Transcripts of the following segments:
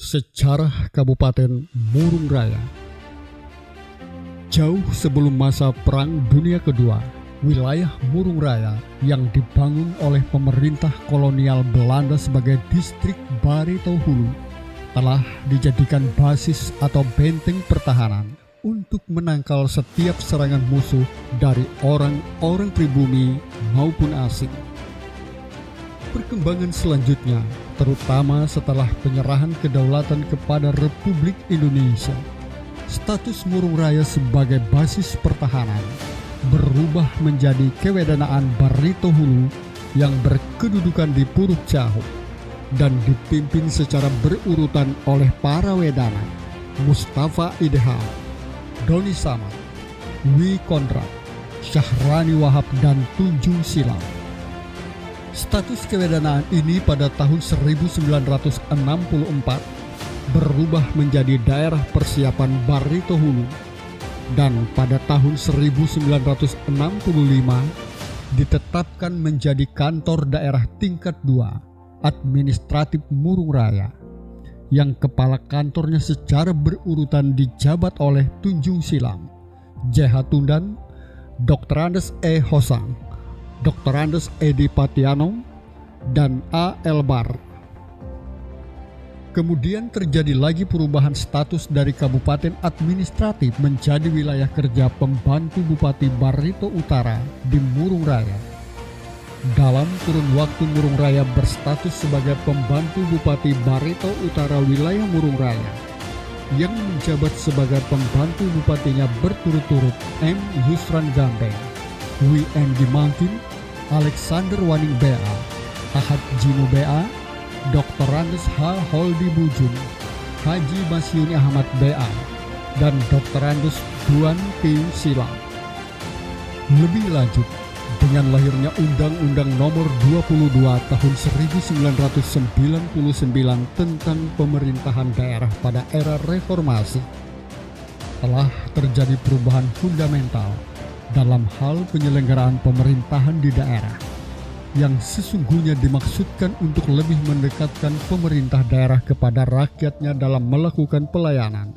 Sejarah Kabupaten Murung Raya. Jauh sebelum masa Perang Dunia Kedua, wilayah Murung Raya yang dibangun oleh pemerintah kolonial Belanda sebagai distrik Barito Hulu telah dijadikan basis atau benteng pertahanan untuk menangkal setiap serangan musuh dari orang-orang pribumi maupun asing. Perkembangan selanjutnya, terutama setelah penyerahan kedaulatan kepada Republik Indonesia, status Murung Raya sebagai basis pertahanan berubah menjadi Kewedanaan Barito Hulu yang berkedudukan di Puruk Cahu dan dipimpin secara berurutan oleh para Wedana, Mustafa Idehal, Doni Samad, Wi Kondrat, Syahrani Wahab, dan Tunjung Silam. Status kewedanaan ini pada tahun 1964 berubah menjadi daerah persiapan Barito Hulu dan pada tahun 1965 ditetapkan menjadi kantor daerah tingkat 2 administratif Murung Raya yang kepala kantornya secara berurutan dijabat oleh Tunjung Silam, J.H. Tundan, Dr. Andes E. Hosang, Dr. Andes Edi Patiano, dan A. Elbar. Kemudian terjadi lagi perubahan status dari kabupaten administratif menjadi wilayah kerja pembantu Bupati Barito Utara di Murung Raya. Dalam kurun waktu Murung Raya berstatus sebagai pembantu Bupati Barito Utara wilayah Murung Raya, yang menjabat sebagai pembantu bupatinya berturut-turut M. Yusran Gambeng, W. N. Mangkin, Alexander Waning B.A., Ahad Jinu B.A., Dr. Andes H. Holdi Bujun, Haji Masyuni Ahmad B.A., dan Dr. Andes Duan P. Silam. Lebih lanjut, dengan lahirnya Undang-Undang Nomor 22 Tahun 1999 tentang pemerintahan daerah pada era reformasi, telah terjadi perubahan fundamental dalam hal penyelenggaraan pemerintahan di daerah yang sesungguhnya dimaksudkan untuk lebih mendekatkan pemerintah daerah kepada rakyatnya dalam melakukan pelayanan.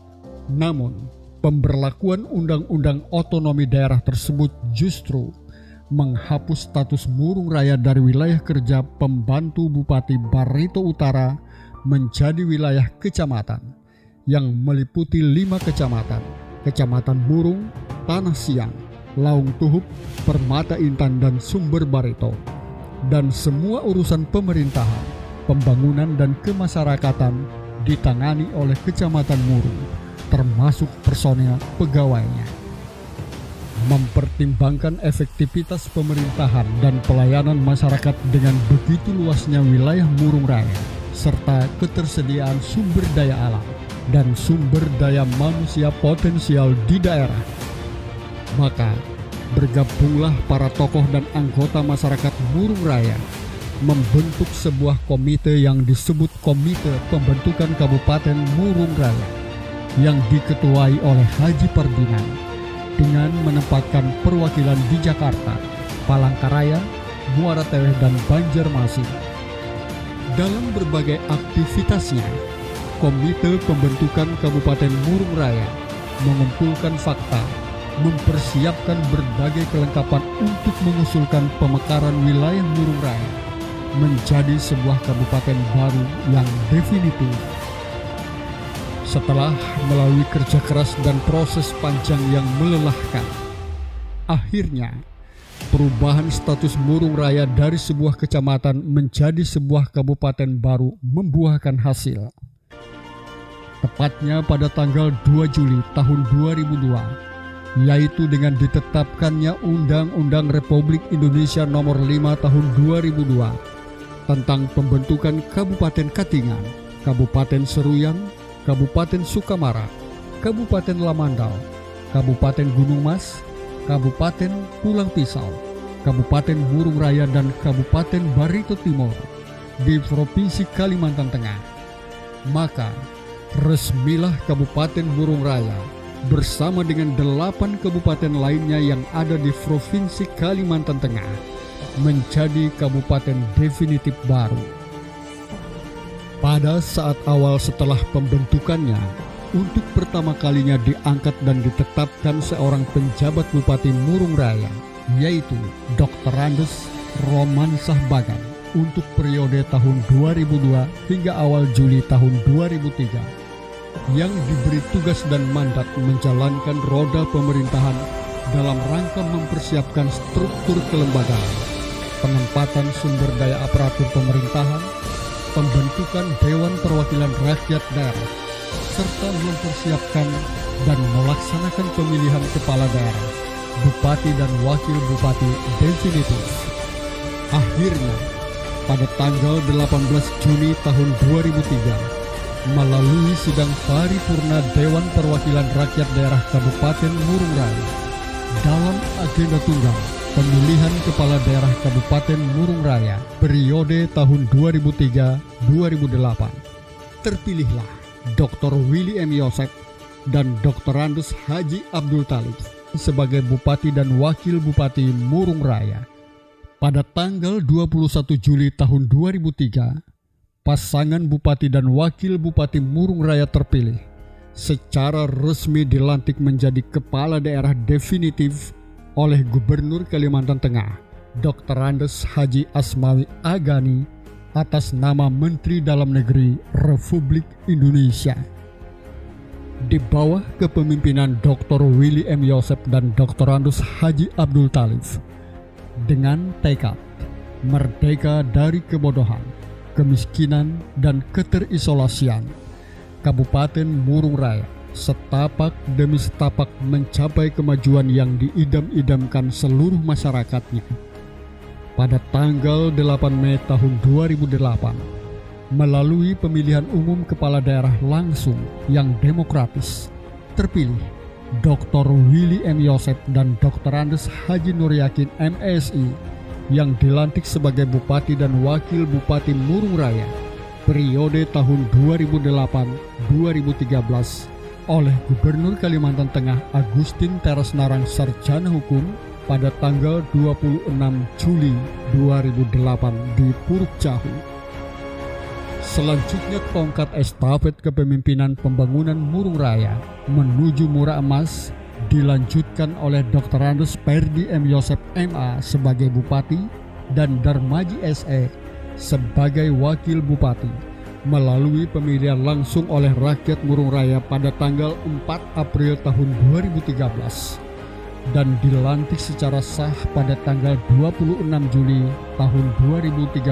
Namun, pemberlakuan Undang-Undang Otonomi Daerah tersebut justru menghapus status Murung Raya dari wilayah kerja pembantu Bupati Barito Utara menjadi wilayah kecamatan yang meliputi 5 kecamatan: Kecamatan Murung, Tanah Siang, Laung Tuhup, Permata Intan, dan Sumber Barito. Dan semua urusan pemerintahan, pembangunan, dan kemasyarakatan ditangani oleh Kecamatan Murung, termasuk personel pegawainya. Mempertimbangkan efektivitas pemerintahan dan pelayanan masyarakat dengan begitu luasnya wilayah Murung Raya, serta ketersediaan sumber daya alam dan sumber daya manusia potensial di daerah, maka bergabunglah para tokoh dan anggota masyarakat Murung Raya membentuk sebuah komite yang disebut Komite Pembentukan Kabupaten Murung Raya yang diketuai oleh Haji Pardinan dengan menempatkan perwakilan di Jakarta, Palangkaraya, Muara Teweh, dan Banjarmasin. Dalam berbagai aktivitasnya, Komite Pembentukan Kabupaten Murung Raya mengumpulkan fakta, mempersiapkan berbagai kelengkapan untuk mengusulkan pemekaran wilayah Murung Raya menjadi sebuah kabupaten baru yang definitif. Setelah melalui kerja keras dan proses panjang yang melelahkan, akhirnya perubahan status Murung Raya dari sebuah kecamatan menjadi sebuah kabupaten baru membuahkan hasil. Tepatnya pada tanggal 2 Juli tahun 2002, yaitu dengan ditetapkannya Undang-Undang Republik Indonesia Nomor 5 Tahun 2002 tentang pembentukan Kabupaten Katingan, Kabupaten Seruyan, Kabupaten Sukamara, Kabupaten Lamandau, Kabupaten Gunung Mas, Kabupaten Pulang Pisau, Kabupaten Murung Raya, dan Kabupaten Barito Timur di Provinsi Kalimantan Tengah. Maka resmilah Kabupaten Murung Raya bersama dengan 8 kabupaten lainnya yang ada di Provinsi Kalimantan Tengah menjadi kabupaten definitif baru. Pada saat awal setelah pembentukannya, untuk pertama kalinya diangkat dan ditetapkan seorang penjabat Bupati Murung Raya, yaitu Dr. Andes Romansah Bagan, untuk periode tahun 2002 hingga awal Juli tahun 2003, yang diberi tugas dan mandat menjalankan roda pemerintahan dalam rangka mempersiapkan struktur kelembagaan, penempatan sumber daya aparatur pemerintahan, pembentukan Dewan Perwakilan Rakyat Daerah, serta mempersiapkan dan melaksanakan pemilihan kepala daerah, bupati dan wakil bupati definitif. Akhirnya, pada tanggal 18 Juni tahun 2003, melalui sidang paripurna Dewan Perwakilan Rakyat Daerah Kabupaten Murung Raya, dalam agenda tunggal pemilihan kepala daerah Kabupaten Murung Raya periode tahun 2003-2008, terpilihlah Dr. Willy M. Yosef dan Dr. Andes Haji Abdul Talib sebagai Bupati dan Wakil Bupati Murung Raya. Pada tanggal 21 Juli tahun 2003, pasangan Bupati dan Wakil Bupati Murung Raya terpilih secara resmi dilantik menjadi Kepala Daerah definitif oleh Gubernur Kalimantan Tengah, Dr. Andes Haji Asmawi Agani, atas nama Menteri Dalam Negeri Republik Indonesia. Di bawah kepemimpinan Dr. Willy M. Yosef dan Dr. Andes Haji Abdul Talib, dengan tekad merdeka dari kebodohan, kemiskinan, dan keterisolasian, Kabupaten Murung Raya setapak demi setapak mencapai kemajuan yang diidam-idamkan seluruh masyarakatnya. Pada tanggal 8 Mei tahun 2008, melalui pemilihan umum kepala daerah langsung yang demokratis, terpilih Dr. Willy M. Yosef dan Dr. Andes Haji Nur Yakin MSI yang dilantik sebagai Bupati dan Wakil Bupati Murung Raya periode tahun 2008-2013 oleh Gubernur Kalimantan Tengah Agustin Teresnarang Sarjana Hukum pada tanggal 26 Juli 2008 di Puruk Cahu. Selanjutnya tongkat estafet kepemimpinan pembangunan Murung Raya menuju Mura Emas dilanjutkan oleh Dr. Andes Perdi M. Yosef MA sebagai Bupati dan Darmaji SE sebagai Wakil Bupati melalui pemilihan langsung oleh rakyat Murung Raya pada tanggal 4 April tahun 2013 dan dilantik secara sah pada tanggal 26 Juli tahun 2013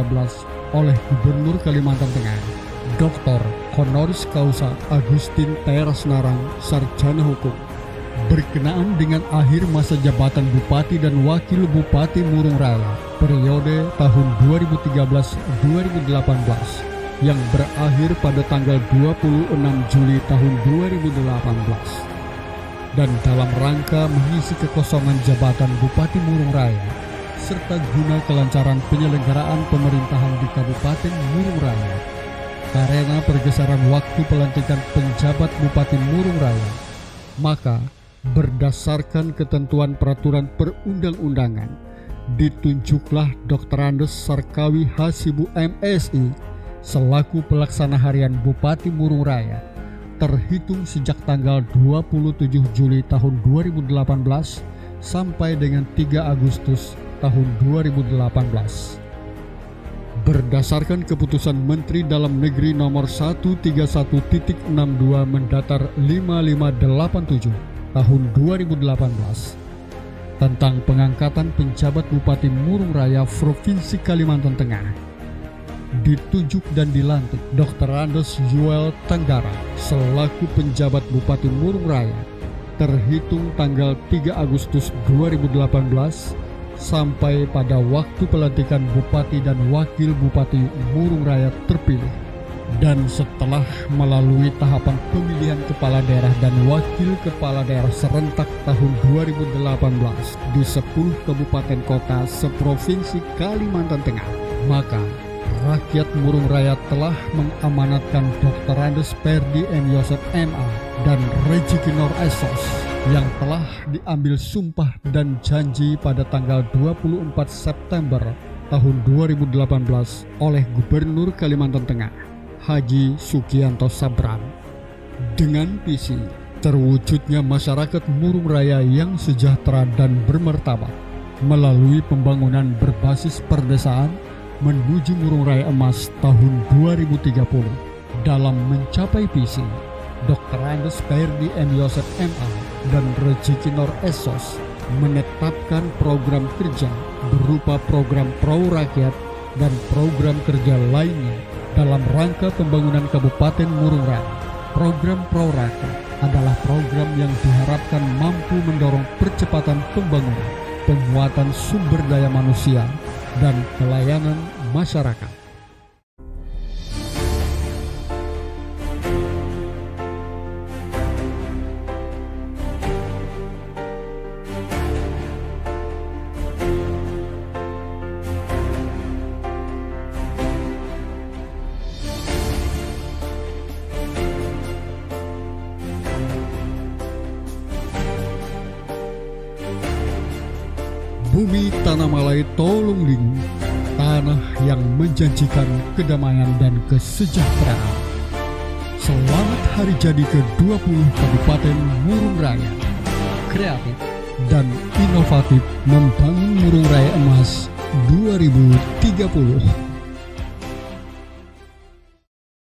oleh Gubernur Kalimantan Tengah, Dr. Honoris Causa Agustin Teresnarang Sarjana Hukum, berkenaan dengan akhir masa jabatan Bupati dan Wakil Bupati Murung Raya periode tahun 2013-2018 yang berakhir pada tanggal 26 Juli tahun 2018. Dan dalam rangka mengisi kekosongan jabatan Bupati Murung Raya serta guna kelancaran penyelenggaraan pemerintahan di Kabupaten Murung Raya karena pergeseran waktu pelantikan penjabat Bupati Murung Raya, maka berdasarkan ketentuan peraturan perundang-undangan ditunjuklah Dr. Andes Sarkawi Hasibu MSI selaku pelaksana harian Bupati Murung Raya terhitung sejak tanggal 27 Juli tahun 2018 sampai dengan 3 Agustus tahun 2018. Berdasarkan keputusan Menteri Dalam Negeri nomor 131.62 mendatar 5587 tahun 2018 tentang pengangkatan penjabat Bupati Murung Raya Provinsi Kalimantan Tengah, ditunjuk dan dilantik Dr. Andes Yuel Tanggara selaku penjabat Bupati Murung Raya terhitung tanggal 3 Agustus 2018 sampai pada waktu pelantikan Bupati dan Wakil Bupati Murung Raya terpilih, dan setelah melalui tahapan pemilihan kepala daerah dan wakil kepala daerah serentak tahun 2018 di 10 kabupaten kota seprovinsi Kalimantan Tengah, maka rakyat Murung Raya telah mengamanatkan Dr. Andes Perdi M. Yosef MA dan Rejeki Nur Esos yang telah diambil sumpah dan janji pada tanggal 24 September tahun 2018 oleh Gubernur Kalimantan Tengah Haji Sukianto Sabran. Dengan visi terwujudnya masyarakat Murung Raya yang sejahtera dan bermartabat melalui pembangunan berbasis perdesaan menuju Murung Raya Emas tahun 2030. Dalam mencapai visi, Dr. Andes Perdi M. Yosef MA dan Rezeki Nor Esos menetapkan program kerja berupa program Pro Rakyat dan program kerja lainnya dalam rangka pembangunan Kabupaten Murung Raya. Program Pro Rakyat adalah program yang diharapkan mampu mendorong percepatan pembangunan, penguatan sumber daya manusia, dan pelayanan masyarakat. Bumi Tanah Malai Tolongling, tanah yang menjanjikan kedamaian dan kesejahteraan. Selamat hari jadi ke-20 Kabupaten Murung Raya. Kreatif dan inovatif membangun Murung Raya Emas 2030.